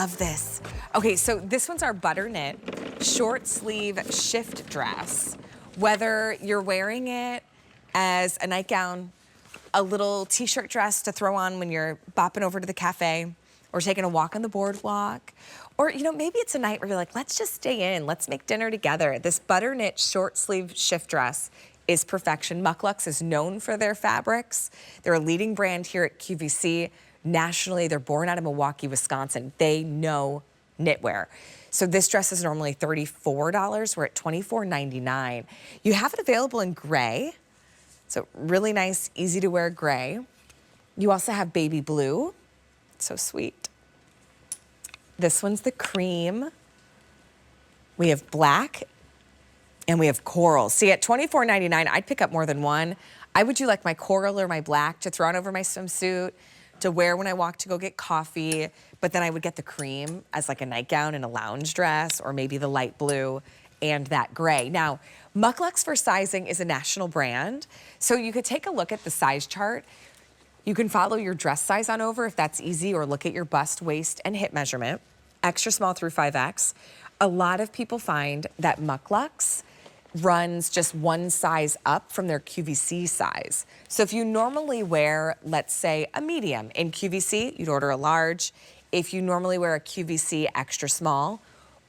love this. Okay, so this one's our butter knit short sleeve shift dress. Whether you're wearing it as a nightgown, a little t-shirt dress to throw on when you're bopping over to the cafe or taking a walk on the boardwalk, or maybe it's a night where you're like, let's just stay in, let's make dinner together. This butter knit short sleeve shift dress is perfection. MUK LUKS is known for their fabrics. They're a leading brand here at QVC. Nationally, they're born out of Milwaukee, Wisconsin. They know knitwear. So this dress is normally $34. We're at $24.99. You have it available in gray. So really nice, easy to wear gray. You also have baby blue. So sweet. This one's the cream. We have black and we have coral. See, at $24.99, I'd pick up more than one. I would do like my coral or my black to throw on over my swimsuit, to wear when I walk to go get coffee, but then I would get the cream as like a nightgown and a lounge dress, or maybe the light blue and that gray. Now, MUK LUKS for sizing is a national brand, so you could take a look at the size chart. You can follow your dress size on over if that's easy, or look at your bust, waist, and hip measurement, extra small through 5X. A lot of people find that MUK LUKS runs just one size up from their QVC size. So if you normally wear, let's say, a medium in QVC, you'd order a large. If you normally wear a QVC extra small,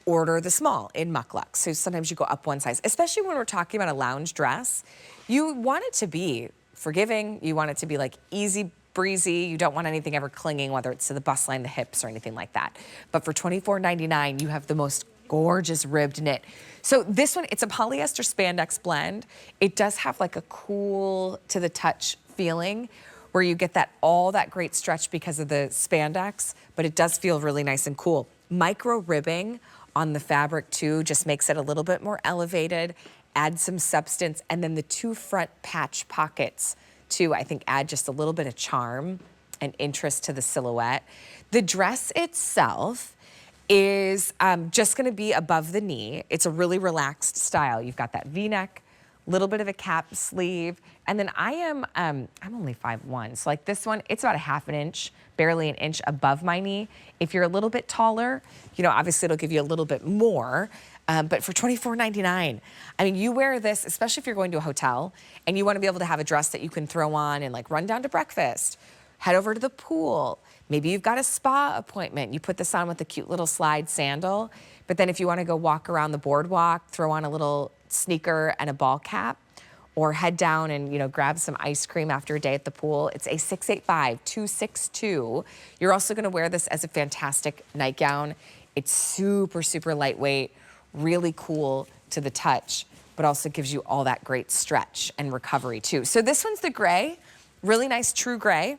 order the small in MUK LUKS. So sometimes you go up one size, especially when we're talking about a lounge dress. You want it to be forgiving. You want it to be like easy breezy. You don't want anything ever clinging, whether it's to the bust line, the hips, or anything like that. But for $24.99, you have the most gorgeous ribbed knit. So this one, it's a polyester spandex blend. It does have like a cool to the touch feeling where you get that all that great stretch because of the spandex, but it does feel really nice and cool. Micro ribbing on the fabric too just makes it a little bit more elevated, add some substance, and then the two front patch pockets too, I think add just a little bit of charm and interest to the silhouette. The dress itself is just gonna be above the knee. It's a really relaxed style. You've got that V-neck, little bit of a cap sleeve, and then I'm only 5'1", so like this one, it's about a half an inch, barely an inch above my knee. If you're a little bit taller, obviously it'll give you a little bit more, but for $24.99, I mean, you wear this, especially if you're going to a hotel and you wanna be able to have a dress that you can throw on and like run down to breakfast, head over to the pool. Maybe you've got a spa appointment. You put this on with a cute little slide sandal. But then if you want to go walk around the boardwalk, throw on a little sneaker and a ball cap, or head down and grab some ice cream after a day at the pool, it's a 685-262. You're also going to wear this as a fantastic nightgown. It's super, super lightweight, really cool to the touch, but also gives you all that great stretch and recovery too. So this one's the gray, really nice true gray.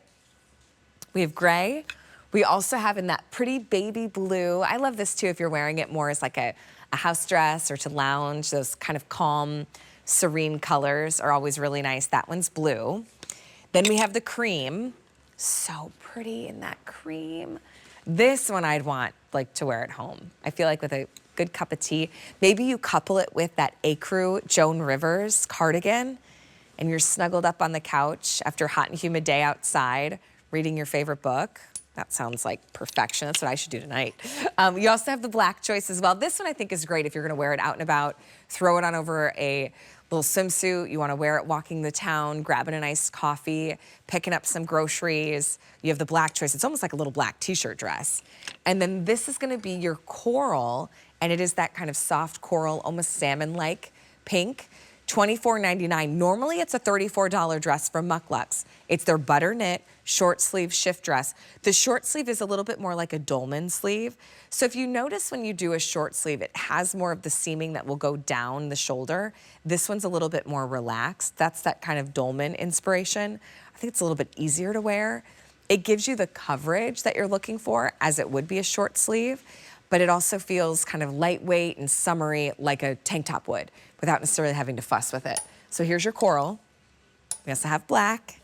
We have gray. We also have in that pretty baby blue. I love this too if you're wearing it more as like a house dress or to lounge. Those kind of calm, serene colors are always really nice. That one's blue. Then we have the cream. So pretty in that cream. This one I'd want like to wear at home. I feel like with a good cup of tea. Maybe you couple it with that Ecru Joan Rivers cardigan and you're snuggled up on the couch after a hot and humid day outside, reading your favorite book. That sounds like perfection. That's what I should do tonight. You also have the black choice as well. This one I think is great if you're gonna wear it out and about, throw it on over a little swimsuit. You wanna wear it walking the town, grabbing a nice coffee, picking up some groceries. You have the black choice. It's almost like a little black t-shirt dress. And then this is gonna be your coral, and it is that kind of soft coral, almost salmon-like pink. $24.99. Normally it's a $34 dress from MUK LUKS. It's their butter knit short sleeve shift dress. The short sleeve is a little bit more like a dolman sleeve. So if you notice when you do a short sleeve, it has more of the seaming that will go down the shoulder. This one's a little bit more relaxed. That's that kind of dolman inspiration. I think it's a little bit easier to wear. It gives you the coverage that you're looking for as it would be a short sleeve, but it also feels kind of lightweight and summery like a tank top would, without necessarily having to fuss with it. So here's your coral. We also have black.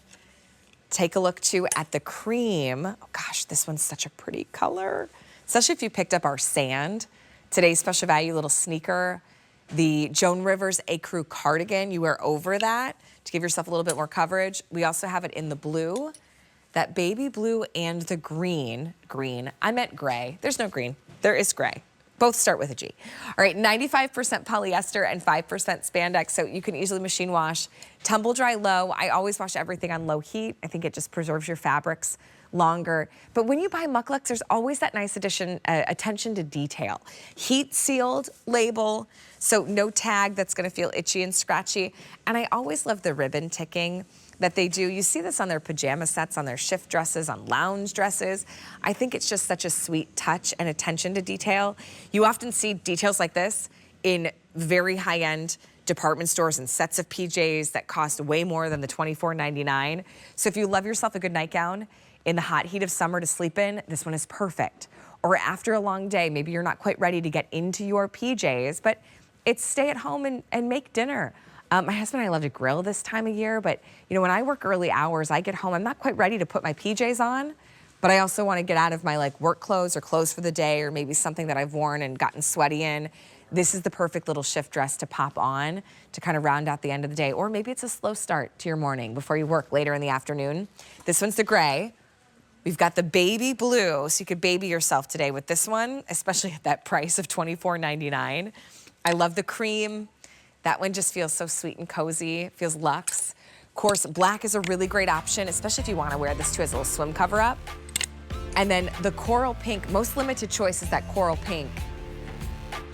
Take a look too at the cream. Oh gosh, this one's such a pretty color. Especially if you picked up our sand. Today's special value little sneaker. The Joan Rivers Ecru cardigan you wear over that to give yourself a little bit more coverage. We also have it in the blue that baby blue and the green. I meant gray. There's no green. There is gray. Both start with a G. All right, 95% polyester and 5% spandex, so you can easily machine wash. Tumble dry low. I always wash everything on low heat. I think it just preserves your fabrics longer. But when you buy MUK LUKS, there's always that nice attention to detail. Heat sealed label, so no tag that's gonna feel itchy and scratchy. And I always love the ribbon ticking that they do. You see this on their pajama sets, on their shift dresses, on lounge dresses. I think it's just such a sweet touch and attention to detail. You often see details like this in very high-end department stores and sets of PJs that cost way more than the $24.99. So if you love yourself a good nightgown in the hot heat of summer to sleep in, this one is perfect. Or after a long day, maybe you're not quite ready to get into your PJs, but it's stay at home and make dinner. My husband and I love to grill this time of year, but you know, when I work early hours, I get home, I'm not quite ready to put my PJs on, but I also want to get out of my like work clothes or clothes for the day, or maybe something that I've worn and gotten sweaty in. This is the perfect little shift dress to pop on to kind of round out the end of the day. Or maybe it's a slow start to your morning before you work later in the afternoon. This one's the gray. We've got the baby blue, so you could baby yourself today with this one, especially at that price of $24.99. I love the cream. That one just feels so sweet and cozy. It feels luxe. Of course, black is a really great option, especially if you want to wear this too as a little swim cover up. And then the coral pink, most limited choice is that coral pink.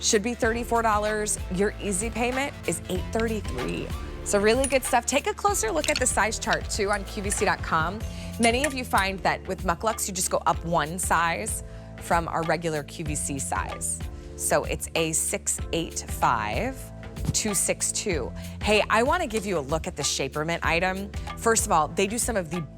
Should be $34. Your easy payment is $833. So really good stuff. Take a closer look at the size chart too on QVC.com. Many of you find that with MUK LUKS, you just go up one size from our regular QVC size. So it's a 685. 262. Hey, I want to give you a look at the Shapermint item. First of all, they do some of the best